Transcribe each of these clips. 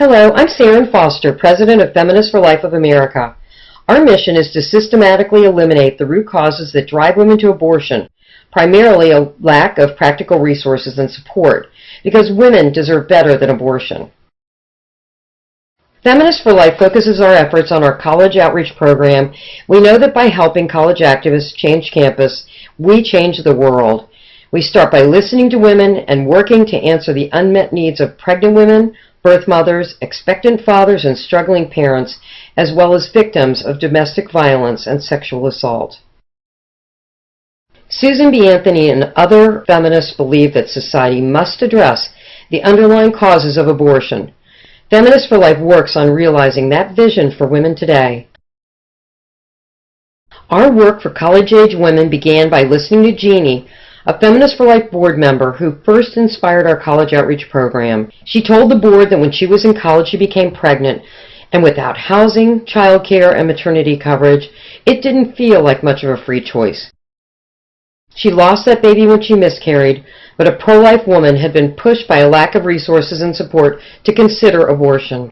Hello, I'm Sharon Foster, President of Feminists for Life of America. Our mission is to systematically eliminate the root causes that drive women to abortion, primarily a lack of practical resources and support, because women deserve better than abortion. Feminists for Life focuses our efforts on our college outreach program. We know that by helping college activists change campus, we change the world. We start by listening to women and working to answer the unmet needs of pregnant women, birth mothers, expectant fathers, and struggling parents, as well as victims of domestic violence and sexual assault. Susan B. Anthony and other feminists believe that society must address the underlying causes of abortion. Feminists for Life works on realizing that vision for women today. Our work for college-age women began by listening to Jeannie, a Feminists for Life board member who first inspired our college outreach program. She told the board that when she was in college she became pregnant, and without housing, childcare, and maternity coverage, it didn't feel like much of a free choice. She lost that baby when she miscarried, but a pro-life woman had been pushed by a lack of resources and support to consider abortion.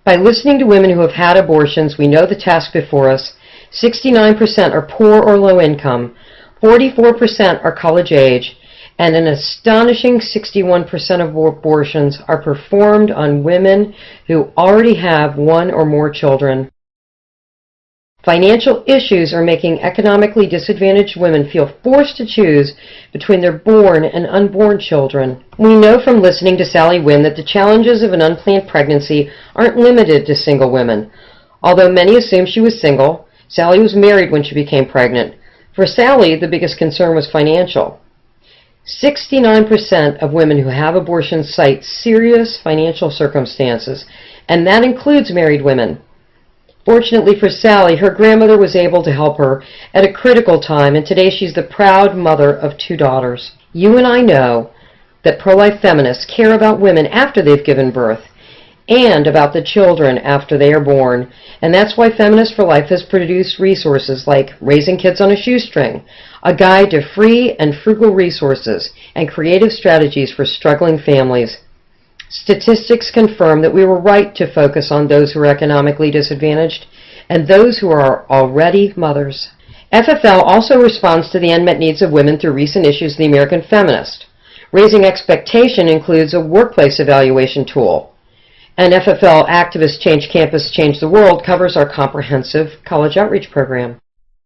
By listening to women who have had abortions, we know the task before us. 69% are poor or low income, 44% are college age, and an astonishing 61% of abortions are performed on women who already have one or more children. Financial issues are making economically disadvantaged women feel forced to choose between their born and unborn children. We know from listening to Sally Wynn that the challenges of an unplanned pregnancy aren't limited to single women. Although many assume she was single, Sally was married when she became pregnant. For Sally, the biggest concern was financial. 69% of women who have abortions cite serious financial circumstances, and that includes married women. Fortunately for Sally, her grandmother was able to help her at a critical time, and today she's the proud mother of 2 daughters. You and I know that pro-life feminists care about women after they've given birth and about the children after they are born, and that's why Feminists for Life has produced resources like Raising Kids on a Shoestring, a guide to free and frugal resources and creative strategies for struggling families. Statistics confirm that we were right to focus on those who are economically disadvantaged and those who are already mothers. FFL also responds to the unmet needs of women through recent issues of the American Feminist. Raising Expectation includes a workplace evaluation tool. And FFL Activists Change Campus, Change the World covers our comprehensive college outreach program.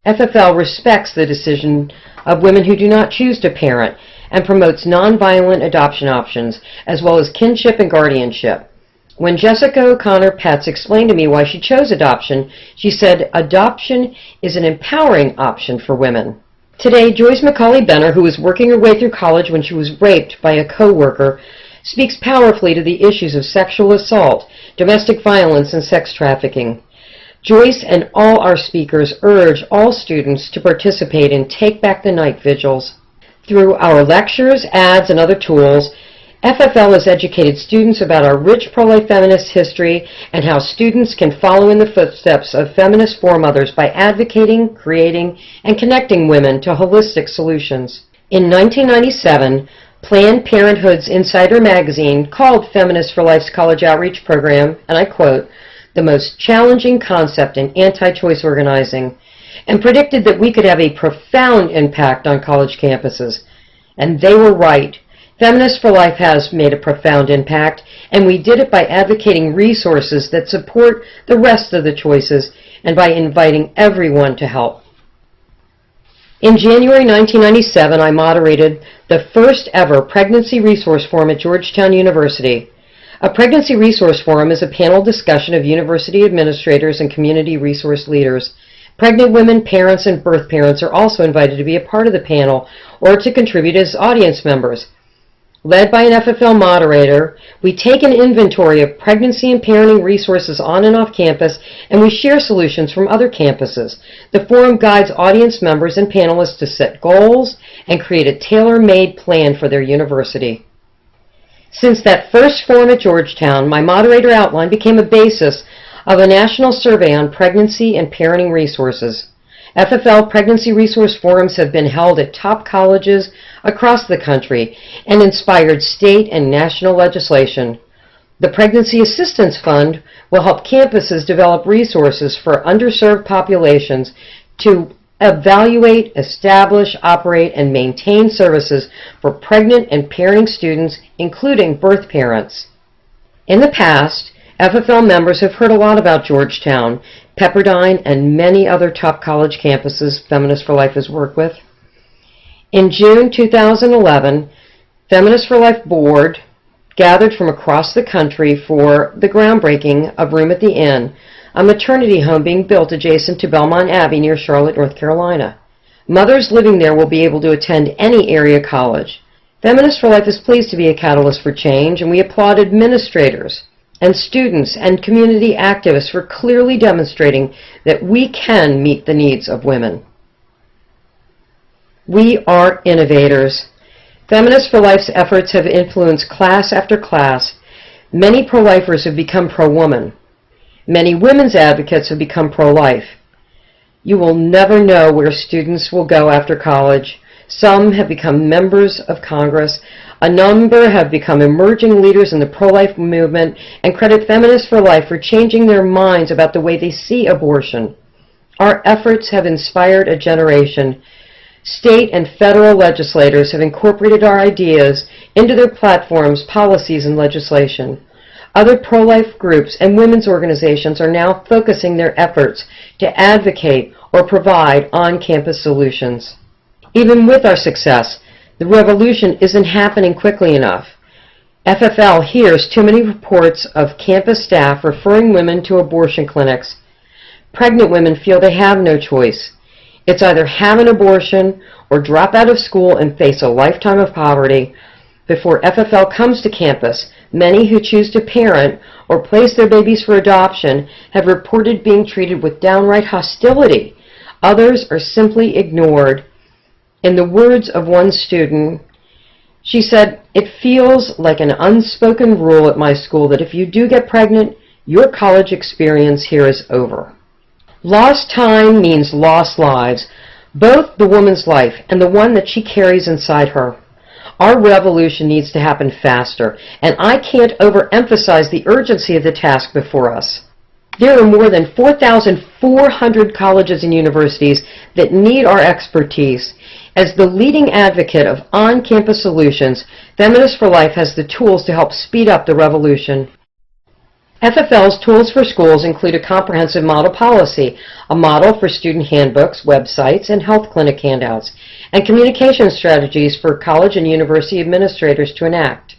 FFL respects the decision of women who do not choose to parent and promotes nonviolent adoption options, as well as kinship and guardianship. When Jessica O'Connor Petts explained to me why she chose adoption, she said, "Adoption is an empowering option for women." Today, Joyce McCauley Benner, who was working her way through college when she was raped by a co-worker, speaks powerfully to the issues of sexual assault, domestic violence, and sex trafficking. Joyce and all our speakers urge all students to participate in Take Back the Night vigils. Through our lectures, ads, and other tools, FFL has educated students about our rich pro-life feminist history and how students can follow in the footsteps of feminist foremothers by advocating, creating, and connecting women to holistic solutions. In 1997, Planned Parenthood's Insider magazine called Feminists for Life's college outreach program, and I quote, "the most challenging concept in anti-choice organizing," and predicted that we could have a profound impact on college campuses. And they were right. Feminists for Life has made a profound impact, and we did it by advocating resources that support the rest of the choices and by inviting everyone to help. In January 1997, I moderated the first ever Pregnancy Resource Forum at Georgetown University. A Pregnancy Resource Forum is a panel discussion of university administrators and community resource leaders. Pregnant women, parents, and birth parents are also invited to be a part of the panel or to contribute as audience members. Led by an FFL moderator, we take an inventory of pregnancy and parenting resources on and off campus, and we share solutions from other campuses. The forum guides audience members and panelists to set goals and create a tailor-made plan for their university. Since that first forum at Georgetown, my moderator outline became a basis of a national survey on pregnancy and parenting resources. FFL Pregnancy Resource Forums have been held at top colleges across the country and inspired state and national legislation. The Pregnancy Assistance Fund will help campuses develop resources for underserved populations to evaluate, establish, operate, and maintain services for pregnant and parenting students, including birth parents. In the past, FFL members have heard a lot about Georgetown, Pepperdine, and many other top college campuses Feminists for Life has worked with. In June 2011, Feminists for Life Board gathered from across the country for the groundbreaking of Room at the Inn, a maternity home being built adjacent to Belmont Abbey near Charlotte, North Carolina. Mothers living there will be able to attend any area college. Feminists for Life is pleased to be a catalyst for change, and we applaud administrators and students and community activists for clearly demonstrating that we can meet the needs of women. We are innovators. Feminists for Life's efforts have influenced class after class. Many pro-lifers have become pro-woman. Many women's advocates have become pro-life. You will never know where students will go after college. Some have become members of Congress. A number have become emerging leaders in the pro-life movement and credit Feminists for Life for changing their minds about the way they see abortion. Our efforts have inspired a generation. State and federal legislators have incorporated our ideas into their platforms, policies, and legislation. Other pro-life groups and women's organizations are now focusing their efforts to advocate or provide on-campus solutions. Even with our success, the revolution isn't happening quickly enough. FFL hears too many reports of campus staff referring women to abortion clinics. Pregnant women feel they have no choice. It's either have an abortion or drop out of school and face a lifetime of poverty. Before FFL comes to campus, many who choose to parent or place their babies for adoption have reported being treated with downright hostility. Others are simply ignored. In the words of one student, she said, "It feels like an unspoken rule at my school that if you do get pregnant, your college experience here is over." Lost time means lost lives, both the woman's life and the one that she carries inside her. Our revolution needs to happen faster, and I can't overemphasize the urgency of the task before us. There are more than 4,400 colleges and universities that need our expertise. As the leading advocate of on-campus solutions, Feminists for Life has the tools to help speed up the revolution. FFL's tools for schools include a comprehensive model policy, a model for student handbooks, websites, and health clinic handouts, and communication strategies for college and university administrators to enact.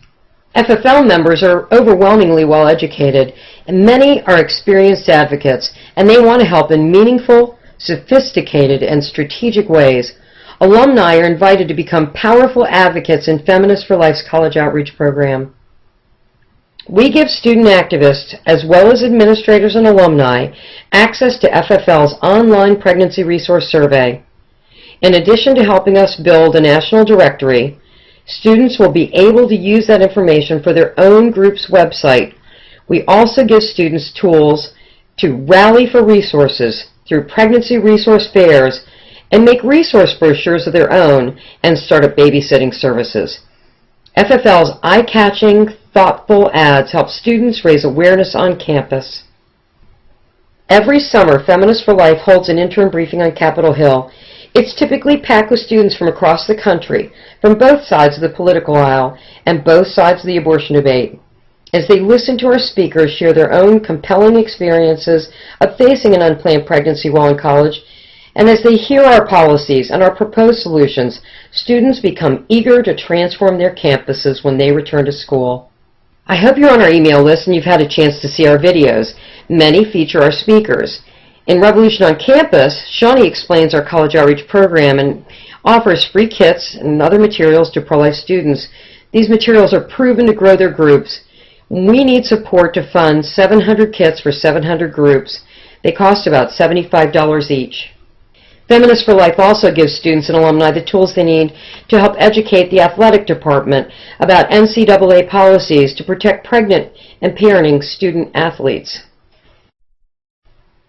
FFL members are overwhelmingly well educated, and many are experienced advocates, and they want to help in meaningful, sophisticated, and strategic ways. Alumni are invited to become powerful advocates in Feminists for Life's college outreach program. We give student activists, as well as administrators and alumni, access to FFL's online pregnancy resource survey. In addition to helping us build a national directory, students will be able to use that information for their own group's website. We also give students tools to rally for resources through pregnancy resource fairs and make resource brochures of their own and start up babysitting services. FFL's eye-catching, thoughtful ads help students raise awareness on campus. Every summer, Feminists for Life holds an intern briefing on Capitol Hill. It's typically packed with students from across the country, from both sides of the political aisle and both sides of the abortion debate. As they listen to our speakers share their own compelling experiences of facing an unplanned pregnancy while in college, and as they hear our policies and our proposed solutions, students become eager to transform their campuses when they return to school. I hope you're on our email list and you've had a chance to see our videos. Many feature our speakers. In Revolution on Campus, Shawnee explains our college outreach program and offers free kits and other materials to pro-life students. These materials are proven to grow their groups. We need support to fund 700 kits for 700 groups. They cost about $75 each. Feminists for Life also gives students and alumni the tools they need to help educate the athletic department about NCAA policies to protect pregnant and parenting student athletes.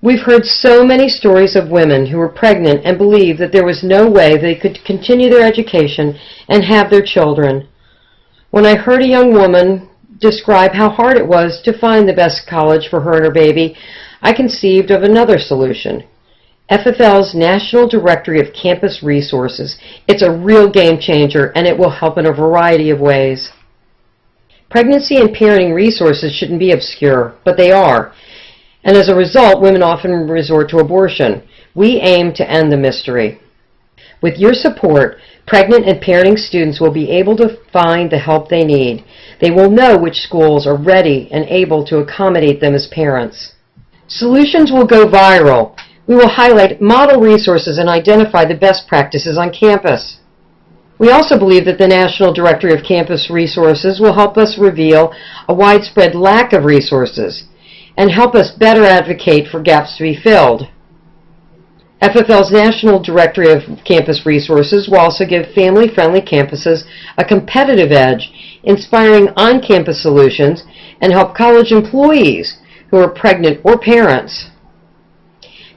We've heard so many stories of women who were pregnant and believed that there was no way they could continue their education and have their children. When I heard a young woman describe how hard it was to find the best college for her and her baby, I conceived of another solution. FFL's National Directory of Campus Resources. It's a real game changer, and it will help in a variety of ways. Pregnancy and parenting resources shouldn't be obscure, but they are. And as a result, women often resort to abortion. We aim to end the mystery. With your support, pregnant and parenting students will be able to find the help they need. They will know which schools are ready and able to accommodate them as parents. Solutions will go viral. We will highlight model resources and identify the best practices on campus. We also believe that the National Directory of Campus Resources will help us reveal a widespread lack of resources and help us better advocate for gaps to be filled. FFL's National Directory of Campus Resources will also give family-friendly campuses a competitive edge, inspiring on-campus solutions, and help college employees who are pregnant or parents.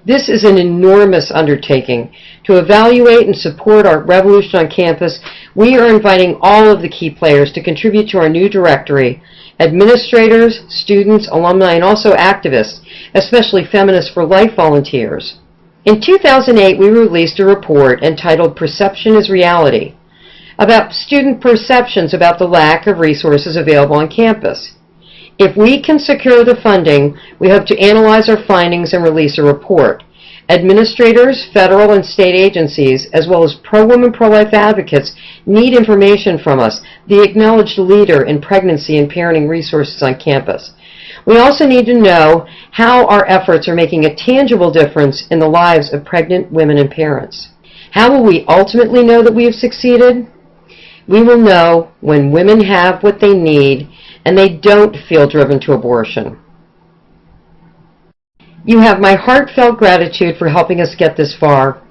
This is an enormous undertaking. To evaluate and support our revolution on campus, we are inviting all of the key players to contribute to our new directory: administrators, students, alumni, and also activists, especially Feminists for Life volunteers. In 2008, we released a report entitled Perception is Reality, about student perceptions about the lack of resources available on campus. If we can secure the funding, we hope to analyze our findings and release a report. Administrators, federal and state agencies, as well as pro-women, pro-life advocates need information from us, the acknowledged leader in pregnancy and parenting resources on campus. We also need to know how our efforts are making a tangible difference in the lives of pregnant women and parents. How will we ultimately know that we have succeeded? We will know when women have what they need and they don't feel driven to abortion. You have my heartfelt gratitude for helping us get this far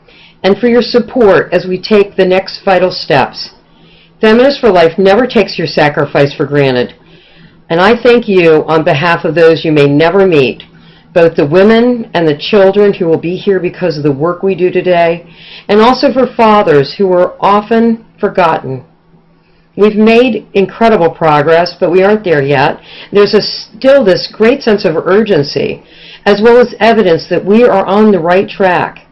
and for your support as we take the next vital steps. Feminists for Life never takes your sacrifice for granted, and I thank you on behalf of those you may never meet, both the women and the children who will be here because of the work we do today, and also for fathers who are often forgotten. We've made incredible progress, but we aren't there yet. There's still this great sense of urgency, as well as evidence that we are on the right track.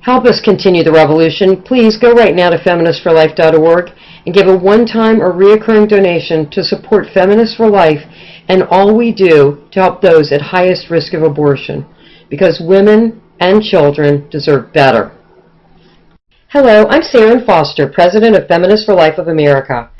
Help us continue the revolution. Please go right now to feministforlife.org and give a one-time or recurring donation to support Feminists for Life and all we do to help those at highest risk of abortion, because women and children deserve better. Hello, I'm Sharon Foster, President of Feminists for Life of America.